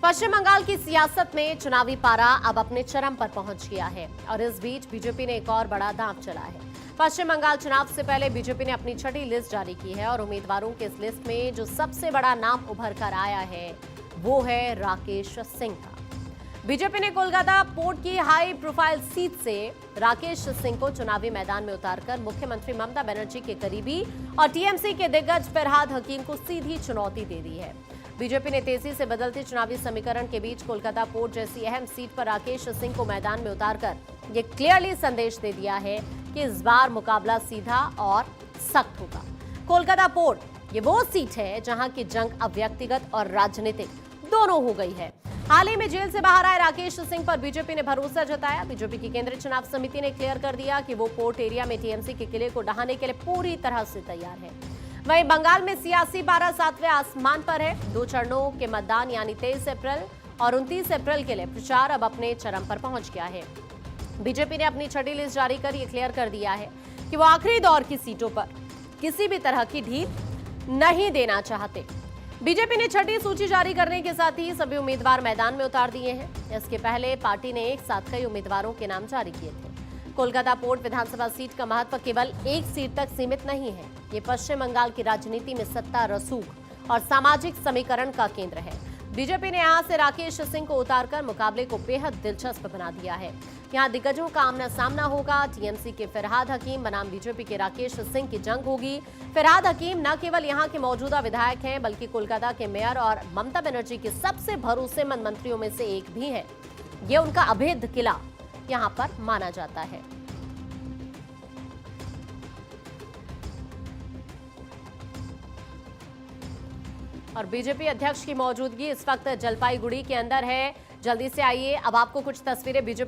पश्चिम बंगाल की सियासत में चुनावी पारा अब अपने चरम पर पहुंच गया है और इस बीच बीजेपी ने एक और बड़ा दांव चला है। पश्चिम बंगाल चुनाव से पहले बीजेपी ने अपनी छठी लिस्ट जारी की है और उम्मीदवारों की इस लिस्ट में जो सबसे बड़ा नाम उभर कर आया है वो है राकेश सिंह का। बीजेपी ने कोलकाता पोर्ट की हाई प्रोफाइल सीट से राकेश सिंह को चुनावी मैदान में उतारकर मुख्यमंत्री ममता बनर्जी के करीबी और टीएमसी के दिग्गज फरहाद हकीम को सीधी चुनौती दे दी है। बीजेपी ने तेजी से बदलते चुनावी समीकरण के बीच कोलकाता पोर्ट जैसी अहम सीट पर राकेश सिंह को मैदान में उतारकर ये क्लियरली संदेश दे दिया है कि इस बार मुकाबला सीधा और सख्त होगा। कोलकाता पोर्ट ये वो सीट है जहां की जंग अब व्यक्तिगत और राजनीतिक दोनों हो गई है। हाल ही में जेल से बाहर आए राकेश सिंह पर बीजेपी ने भरोसा जताया। बीजेपी की केंद्रीय चुनाव समिति ने क्लियर कर दिया कि वो पोर्ट एरिया में टीएमसी के किले को ढहाने के लिए पूरी तरह से तैयार है। वहीं बंगाल में सियासी पारा 7वें आसमान पर है। 2 चरणों के मतदान यानी 23 अप्रैल और 29 अप्रैल के लिए प्रचार अब अपने चरम पर पहुंच गया है। बीजेपी ने अपनी छठी लिस्ट जारी कर यह क्लियर कर दिया है कि वो आखिरी दौर की सीटों पर किसी भी तरह की ढील नहीं देना चाहते। बीजेपी ने छठी सूची जारी करने के साथ ही सभी उम्मीदवार मैदान में उतार दिए हैं। इसके पहले पार्टी ने एक साथ कई उम्मीदवारों के नाम जारी किए थे। कोलकाता पोर्ट विधानसभा सीट का महत्व केवल एक सीट तक सीमित नहीं है। ये पश्चिम बंगाल की राजनीति में सत्ता रसूख और सामाजिक समीकरण का केंद्र है। बीजेपी ने यहां से राकेश सिंह को उतारकर मुकाबले को बेहद दिलचस्प बना दिया है। यहां दिग्गजों का आमना सामना होगा। टीएमसी के फरहाद हकीम बनाम बीजेपी के राकेश सिंह की जंग होगी। फरहाद हकीम न केवल यहां के मौजूदा विधायक हैं बल्कि कोलकाता के मेयर और ममता बनर्जी के सबसे भरोसेमंद मंत्रियों में से एक भी है। ये उनका अभेद किला यहां पर माना जाता है। और बीजेपी अध्यक्ष की मौजूदगी इस वक्त जलपाईगुड़ी के अंदर है। जल्दी से आइए, अब आपको कुछ तस्वीरें बीजेपी